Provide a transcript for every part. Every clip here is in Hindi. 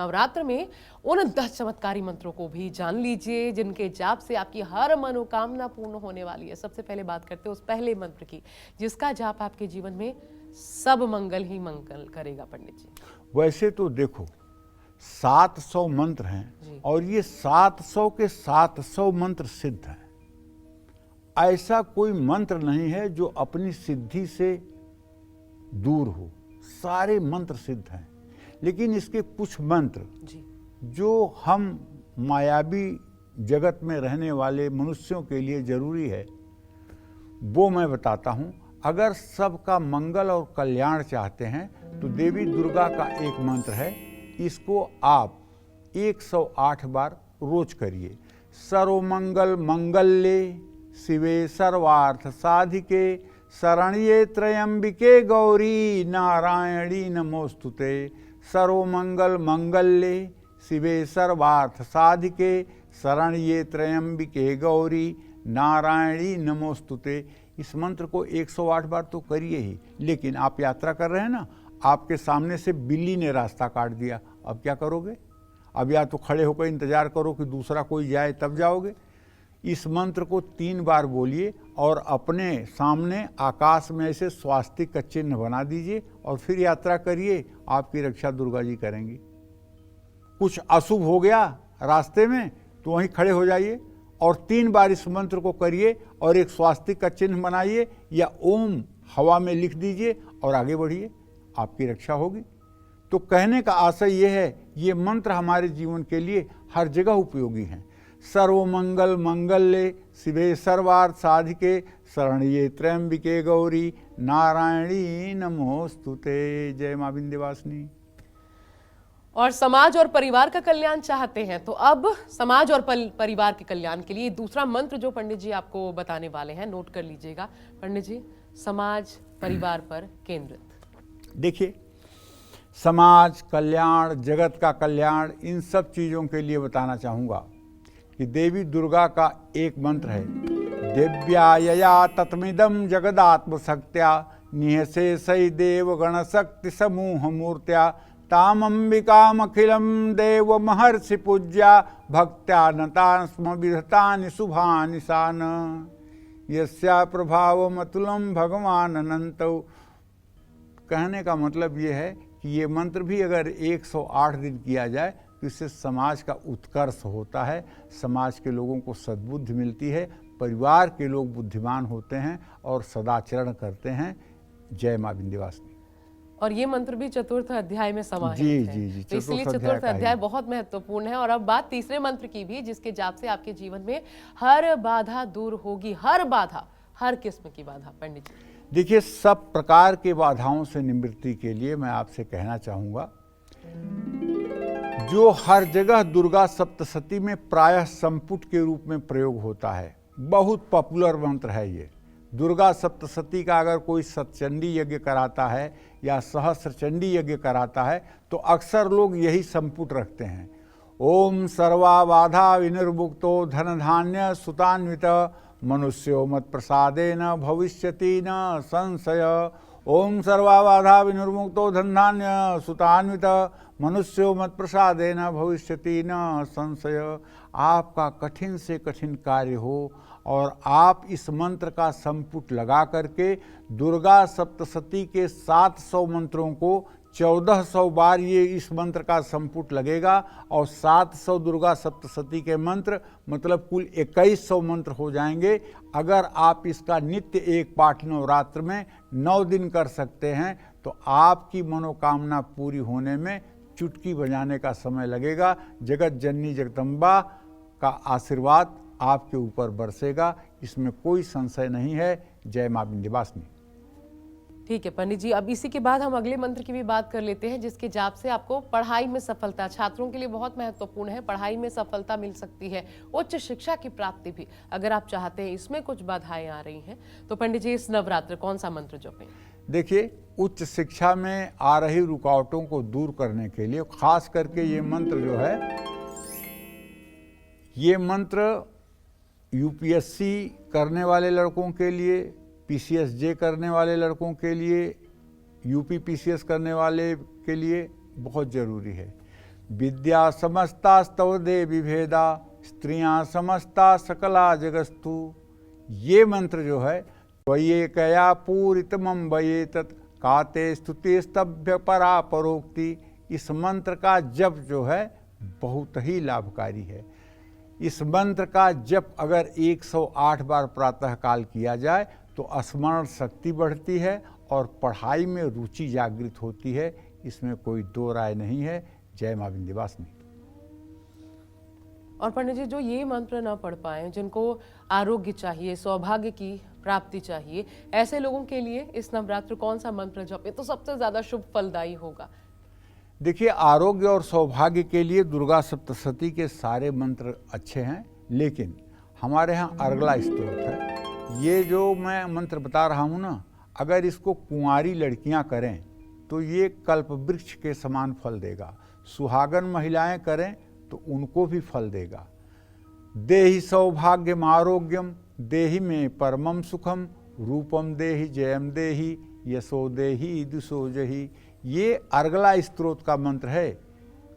नवरात्र में उन 10 चमत्कारी मंत्रों को भी जान लीजिए जिनके जाप से आपकी हर मनोकामना पूर्ण होने वाली है। सबसे पहले बात करते हैं उस पहले मंत्र की जिसका जाप आपके जीवन में सब मंगल ही मंगल करेगा। पंडित जी वैसे तो देखो 700 मंत्र हैं और ये 700 के 700 मंत्र सिद्ध हैं। ऐसा कोई मंत्र नहीं है जो अपनी सिद्धि से दूर हो, सारे मंत्र सिद्ध हैं। लेकिन इसके कुछ मंत्र जो हम मायावी जगत में रहने वाले मनुष्यों के लिए जरूरी है वो मैं बताता हूँ। अगर सबका मंगल और कल्याण चाहते हैं तो देवी दुर्गा का एक मंत्र है, इसको आप 108 बार रोज करिए। सर्वमंगल मंगल्ये शिवे सर्वार्थ साधिके शरण्ये त्र्यंबिके गौरी नारायणी नमोस्तुते। सर्वमंगल मंगल्ये शिवे सर्वार्थ साधिके शरण्ये त्र्यंबिके गौरी नारायणी नमोस्तुते। इस मंत्र को 108 बार तो करिए ही। लेकिन आप यात्रा कर रहे हैं ना, आपके सामने से बिल्ली ने रास्ता काट दिया, अब क्या करोगे? अब या तो खड़े होकर इंतजार करो कि दूसरा कोई जाए तब जाओगे। इस मंत्र को 3 बार बोलिए और अपने सामने आकाश में ऐसे स्वास्तिक का चिन्ह बना दीजिए और फिर यात्रा करिए, आपकी रक्षा दुर्गा जी करेंगी। कुछ अशुभ हो गया रास्ते में तो वहीं खड़े हो जाइए और 3 बार इस मंत्र को करिए और एक स्वास्तिक का चिन्ह बनाइए या ओम हवा में लिख दीजिए और आगे बढ़िए, आपकी रक्षा होगी। तो कहने का आशय यह है, ये मंत्र हमारे जीवन के लिए हर जगह उपयोगी हैं। सर्वमंगल मंगल्ये शिवे सर्वार्थ साधिके शरण्ये त्र्यंबिके गौरी नारायणी नमोस्तुते। जय मां विंध्यवासिनी। और समाज और परिवार का कल्याण चाहते हैं तो अब समाज और परिवार के कल्याण के लिए दूसरा मंत्र जो पंडित जी आपको बताने वाले हैं, नोट कर लीजिएगा। पंडित जी, समाज परिवार पर केंद्रित। देखिए, समाज कल्याण, जगत का कल्याण, इन सब चीज़ों के लिए बताना चाहूँगा कि देवी दुर्गा का एक मंत्र है, दिव्यायया तत्मिदं जगदात्मशक्त्या निहशेषै देवगणशक्ति समूह मूर्त्या तामंबिकामखिलं देव महर्षि पूज्या भक्त्या नता स्म विधतानि शुभानि सान यस्या प्रभावमतुलं भगवान अनंतौ। कहने का मतलब ये है कि ये मंत्र भी अगर 108 दिन किया जाए तो इससे समाज का उत्कर्ष होता है, समाज के लोगों को सद्बुद्धि मिलती है, परिवार के लोग बुद्धिमान होते हैं और सदाचरण करते हैं। जय मां विंध्यवासिनी। और ये मंत्र भी चतुर्थ अध्याय में समाहित है। जी, तो इसलिए चतुर्थ अध्याय बहुत महत्वपूर्ण है। और अब बात तीसरे मंत्र की भी, जिसके जाप से आपके जीवन में हर बाधा दूर होगी। हर बाधा, हर किस्म की बाधा। पंडित जी देखिए, सब प्रकार के बाधाओं से निवृत्ति के लिए मैं आपसे कहना चाहूँगा, जो हर जगह दुर्गा सप्तशती में प्रायः संपुट के रूप में प्रयोग होता है, बहुत पॉपुलर मंत्र है ये। दुर्गा सप्तशती का अगर कोई सतचंडी यज्ञ कराता है या सहस्त्र चंडी यज्ञ कराता है तो अक्सर लोग यही संपुट रखते हैं। ओम सर्वा बाधा विनिर्मुक्तो धन धान्य सुतान्वित मनुष्यो मत प्रसादेन भविष्यति न संशय। ओम सर्वा बाधा विनिर्मुक्तो धन धान्य सुतान्वित मनुष्यो मत प्रसादेन भविष्यति न संशय। आपका कठिन से कठिन कार्य हो और आप इस मंत्र का संपुट लगा करके दुर्गा सप्तशती के 700 मंत्रों को 1400 बार ये इस मंत्र का संपुट लगेगा और 700 दुर्गा सप्तशती के मंत्र मतलब कुल 2100 मंत्र हो जाएंगे। अगर आप इसका नित्य एक पाठ नवरात्र में 9 दिन कर सकते हैं तो आपकी मनोकामना पूरी होने में चुटकी बजाने का समय लगेगा। जगत जननी जगदम्बा का आशीर्वाद आपके ऊपर बरसेगा, इसमें कोई संशय नहीं है। जय मां विंध्यवासिनी। ठीक है पंडित जी, अब इसी के बाद हम अगले मंत्र की भी बात कर लेते हैं जिसके जाप से आपको पढ़ाई में सफलता, छात्रों के लिए बहुत महत्वपूर्ण है, पढ़ाई में सफलता मिल सकती है, उच्च शिक्षा की प्राप्ति भी अगर आप चाहते हैं। इसमें कुछ बाधाएं आ रही हैं तो पंडित जी इस नवरात्र कौन सा मंत्र जपें? देखिए, उच्च शिक्षा में आ रही रुकावटों को दूर करने के लिए खास करके ये मंत्र जो है, ये मंत्र यूपीएससी करने वाले लड़कों के लिए, पीसीएसजे करने वाले लड़कों के लिए, यूपी पीसीएस करने वाले के लिए बहुत ज़रूरी है। विद्या समस्तास्तव देवी भेदा स्त्रियां समस्ता सकला जगस्तु। ये मंत्र जो है त्वयेकया पूरितमं वयेतत् काते स्तुति स्तभ्य परा परोक्ति, इस मंत्र का जप जो है बहुत ही लाभकारी है। इस मंत्र का जप अगर 108 बार प्रातः काल किया जाए तो स्मरण शक्ति बढ़ती है और पढ़ाई में रुचि जागृत होती है, इसमें कोई दो राय नहीं है। जय मां विंध्यवासिनी। और पंडित जी, जो ये मंत्र ना पढ़ पाए, जिनको आरोग्य चाहिए, सौभाग्य की प्राप्ति चाहिए, ऐसे लोगों के लिए इस नवरात्र कौन सा मंत्र जपे तो सबसे ज्यादा शुभ फलदायी होगा? देखिए, आरोग्य और सौभाग्य के लिए दुर्गा सप्तशती के सारे मंत्र अच्छे हैं, लेकिन हमारे यहाँ अर्गला स्तोत्र है। ये जो मैं मंत्र बता रहा हूँ ना, अगर इसको कुंवारी लड़कियाँ करें तो ये कल्प वृक्ष के समान फल देगा। सुहागन महिलाएं करें तो उनको भी फल देगा। देहि सौभाग्यम आरोग्यम देहि में परमम सुखम रूपम देहि जयम देहि यशो देहि दुसो जहि, ये अर्गला स्तोत्र का मंत्र है।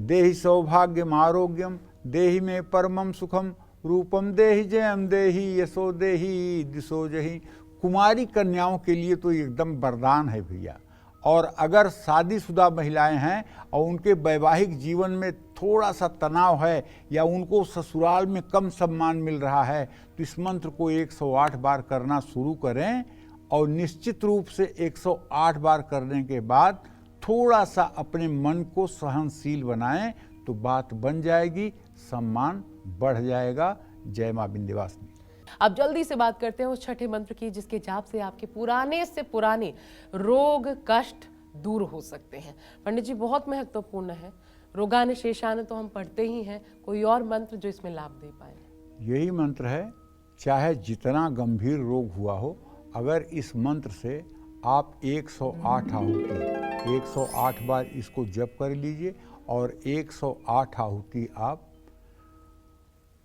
देहि सौभाग्यम आरोग्यम देहि में परमम सुखम रूपम देहि जयम देहि यशो देहि दिशो जहि। कुमारी कन्याओं के लिए तो एकदम वरदान है भैया। और अगर शादीशुदा महिलाएं हैं और उनके वैवाहिक जीवन में थोड़ा सा तनाव है या उनको ससुराल में कम सम्मान मिल रहा है तो इस मंत्र को 108 बार करना शुरू करें और निश्चित रूप से 108 बार करने के बाद थोड़ा सा अपने मन को सहनशील बनाएं तो बात बन जाएगी, सम्मान बढ़ जाएगा। जय मां विंध्यवासिनी। अब जल्दी से बात करते हैं उस छठे मंत्र की जिसके जाप से आपके पुराने से पुराने रोग कष्ट दूर हो सकते हैं। पंडित जी, बहुत महत्वपूर्ण है। रोगान शेषान तो हम पढ़ते ही हैं, कोई और मंत्र जो इसमें लाभ दे पाए? यही मंत्र है, चाहे जितना गंभीर रोग हुआ हो, अगर इस मंत्र से आप 108 आहुति 108 बार इसको जप कर लीजिए और 108 आहुति आप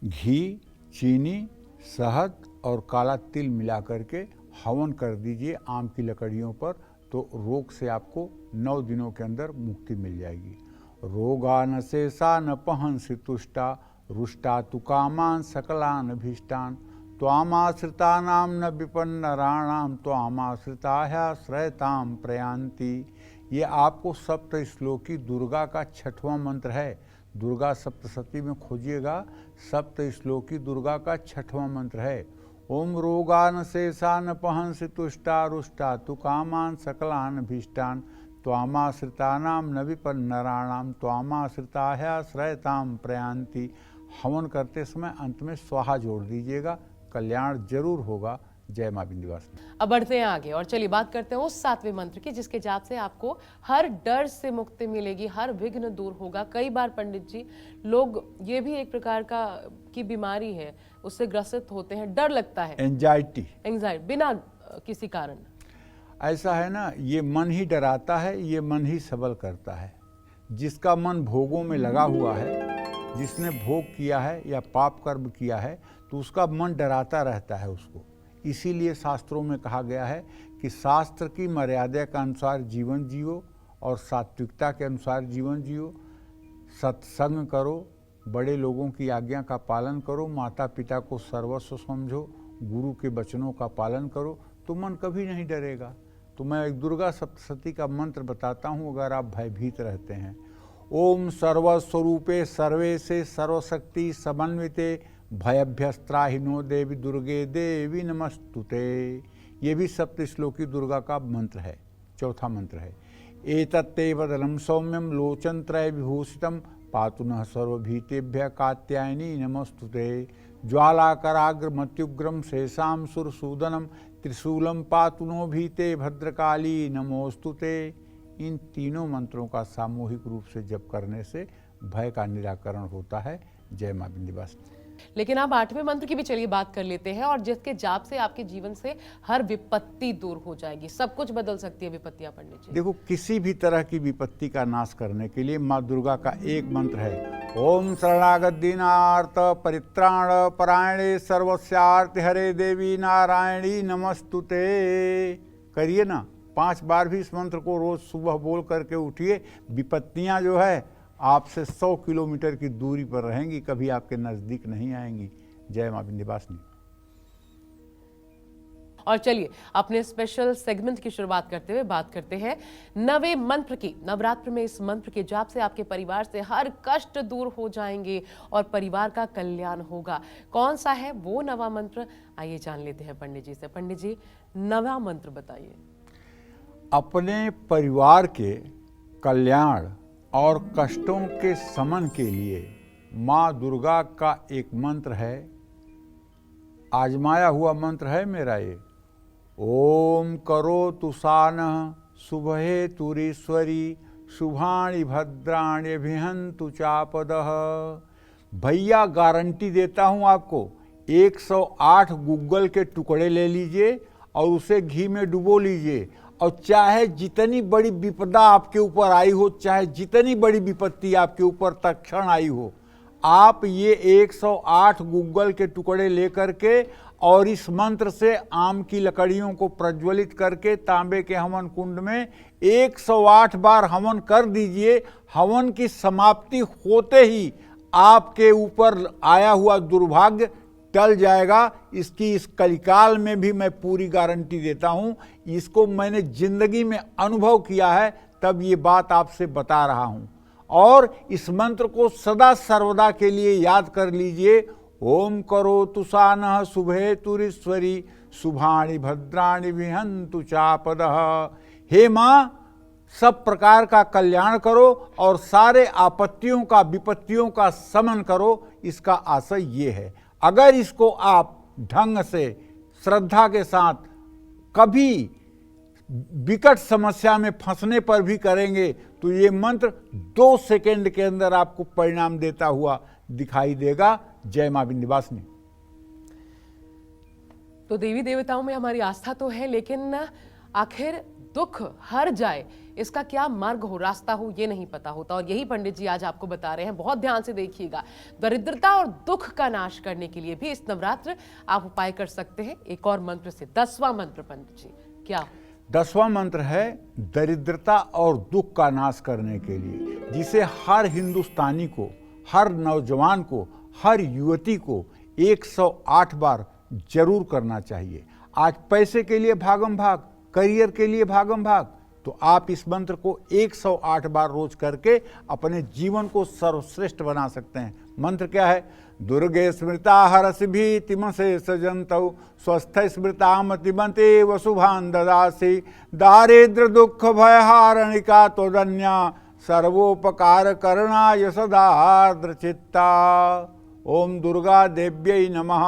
घी, चीनी, शहद और काला तिल मिला करके हवन कर दीजिए आम की लकड़ियों पर, तो रोग से आपको 9 दिनों के अंदर मुक्ति मिल जाएगी। रोगा न शेषा न पहंसि तुष्टा रुष्टा तु कामान सकलान अभीष्टान त्वामाश्रितानां न विपन्नराणां त्वामाश्रिताः श्रयतां प्रयान्ति। ये आपको सप्त श्लोकी दुर्गा का 6वां मंत्र है। दुर्गा सप्तशती में खोजिएगा, सप्त श्लोकी दुर्गा का 6वां मंत्र है। ओम रोगान शेषान पहंसि तुष्टा रुष्टा तु कामान सकलान भीष्टान त्वामाश्रितानां न विपन्नराणां त्वामाश्रिताः श्रयतां प्रयान्ति। हवन करते समय अंत में स्वाहा जोड़ दीजिएगा, कल्याण जरूर होगा। जय मां विंध्यवासिनी। अब बढ़ते हैं आगे और चलिए बात करते हैं उस 7वें मंत्र की जिसके जाप से आपको हर डर से मुक्ति मिलेगी, हर विघ्न दूर होगा। कई बार पंडित जी, लोग, ये भी एक प्रकार की बीमारी है, उससे ग्रसित होते हैं, डर लगता है, एंजाइटी बिना किसी कारण। ऐसा है ना, ये मन ही डराता है, ये मन ही सबल करता है। जिसका मन भोगों में लगा हुआ है, जिसने भोग किया है या पाप कर्म किया है, तो उसका मन डराता रहता है उसको। इसीलिए शास्त्रों में कहा गया है कि शास्त्र की मर्यादा के अनुसार जीवन जियो और सात्विकता के अनुसार जीवन जियो, सत्संग करो, बड़े लोगों की आज्ञा का पालन करो, माता पिता को सर्वस्व समझो, गुरु के वचनों का पालन करो, तो मन कभी नहीं डरेगा। तो मैं एक दुर्गा सप्तशती का मंत्र बताता हूँ, अगर आप भयभीत रहते हैं। ओम सर्वस्वरूपे सर्वे से सर्वशक्ति समन्विते भयभ्यस्त्राहिनो देवी दुर्गे देवी नमस्तुते। ये भी सप्त श्लोकी दुर्गा का मंत्र है, 4था मंत्र है। एतत्ते वदनं सौम्यम लोचनत्रय विभूषितम पातु नः सर्वभीतेभ्यः कात्यायनी नमस्तुते। ज्वालाकराग्र मत्युग्रम शेषां सुरसूदनम त्रिशूलम पातु नो भीते भद्रकाली नमोस्तुते। इन तीनों मंत्रों का सामूहिक रूप से जप करने से भय का निराकरण होता है। जय मां विंध्यवासिनी। लेकिन आप 8वें मंत्र की भी चलिए बात कर लेते हैं और जिसके जाप से आपके जीवन से हर विपत्ति दूर हो जाएगी, सब कुछ बदल सकती है विपत्तियां पंडित जी। देखो, किसी भी तरह की विपत्ति का नाश करने के लिए माँ दुर्गा का एक मंत्र है। ओम शरणागत दीनार्त परित्राण परायणे सर्वस्यार्थ हरे देवी नारायणी नमस्तुते। करिए ना, 5 बार भी इस मंत्र को रोज सुबह बोल करके उठिए। विपत्तियां जो है आपसे 100 किलोमीटर की दूरी पर रहेंगी, कभी आपके नज़दीक नहीं आएंगी। जय मां विंध्यवासिनी। और चलिए अपने स्पेशल सेगमेंट की शुरुआत करते हुए बात करते हैं नवे मंत्र की। नवरात्र में इस मंत्र के जाप से आपके परिवार से हर कष्ट दूर हो जाएंगे और परिवार का कल्याण होगा। कौन सा है वो नवा मंत्र, आइए जान लेते हैं पंडित जी से। पंडित जी, नवा मंत्र बताइए। अपने परिवार के कल्याण और कष्टों के शमन के लिए माँ दुर्गा का एक मंत्र है, आजमाया हुआ मंत्र है मेरा ये। ओम करोतु सानः शुभहे तुरीश्वरी शुभानि भद्राणि अभिहन्तु चापदः। भैया गारंटी देता हूँ आपको, 108 गूगल के टुकड़े ले लीजिए और उसे घी में डुबो लीजिए, और चाहे जितनी बड़ी विपदा आपके ऊपर आई हो, चाहे जितनी बड़ी विपत्ति आपके ऊपर तत्क्षण आई हो, आप ये 108 गूगल के टुकड़े लेकर के और इस मंत्र से आम की लकड़ियों को प्रज्वलित करके तांबे के हवन कुंड में 108 बार हवन कर दीजिए। हवन की समाप्ति होते ही आपके ऊपर आया हुआ दुर्भाग्य टल जाएगा। इसकी इस कलिकाल में भी मैं पूरी गारंटी देता हूँ। इसको मैंने जिंदगी में अनुभव किया है, तब ये बात आपसे बता रहा हूँ। और इस मंत्र को सदा सर्वदा के लिए याद कर लीजिए। ओम करोतु सानः शुभे तुरीश्वरी शुभानि भद्राणि विहन्तु चापदः। हे माँ, सब प्रकार का कल्याण करो और सारे आपत्तियों का विपत्तियों का शमन करो, इसका आशय ये है। अगर इसको आप ढंग से श्रद्धा के साथ कभी विकट समस्या में फंसने पर भी करेंगे तो ये मंत्र 2 सेकंड के अंदर आपको परिणाम देता हुआ दिखाई देगा। जय मां विंध्यवासिनी। तो देवी देवताओं में हमारी आस्था तो है, लेकिन आखिर दुख हर जाए इसका क्या मार्ग हो, रास्ता हो, ये नहीं पता होता। और यही पंडित जी आज आपको बता रहे हैं। बहुत ध्यान से देखिएगा। दरिद्रता और दुख का नाश करने के लिए भी इस नवरात्र आप उपाय कर सकते हैं एक और मंत्र से। 10वां मंत्र पंडित जी क्या? 10वां मंत्र है दरिद्रता और दुख का नाश करने के लिए, जिसे हर हिंदुस्तानी को, हर नौजवान को, हर युवती को 108 बार जरूर करना चाहिए। आज पैसे के लिए भागम भाग, करियर के लिए भागम भाग, तो आप इस मंत्र को 108 बार रोज करके अपने जीवन को सर्वश्रेष्ठ बना सकते हैं। मंत्र क्या है? दुर्गे स्मृता हरसिभिः तिमसे सजन्तौ स्वस्थ स्मृता मतिमते वसुभान ददासि दारिद्र दुख भयहारणिका त्वदन्या सर्वोपकार करणाय सदा आर्द्रचित्ता। ओम दुर्गा देव्यै नमः।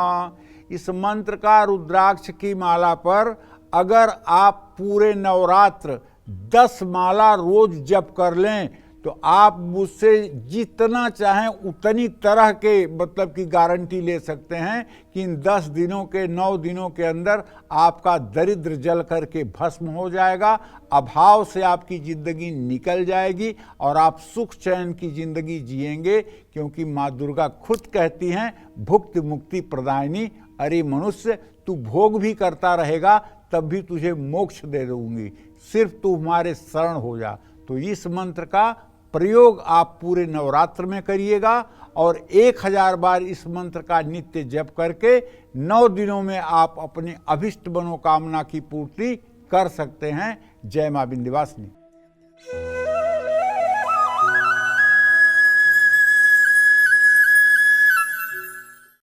इस मंत्र का रुद्राक्ष की माला पर अगर आप पूरे नवरात्र 10 माला रोज जप कर लें तो आप मुझसे जितना चाहें उतनी तरह के मतलब की गारंटी ले सकते हैं कि इन 10 दिनों के 9 दिनों के अंदर आपका दरिद्र जल करके भस्म हो जाएगा, अभाव से आपकी जिंदगी निकल जाएगी और आप सुख चैन की जिंदगी जिएंगे। क्योंकि माँ दुर्गा खुद कहती हैं भुक्ति मुक्ति प्रदायिनी, अरे मनुष्य तू भोग भी करता रहेगा तब भी तुझे मोक्ष दे दूंगी, सिर्फ तू हमारे शरण हो जा। तो इस मंत्र का प्रयोग आप पूरे नवरात्र में करिएगा और 1000 बार इस मंत्र का नित्य जप करके 9 दिनों में आप अपने अभिष्ट मनोकामना की पूर्ति कर सकते हैं। जय मां विंध्यवासिनी।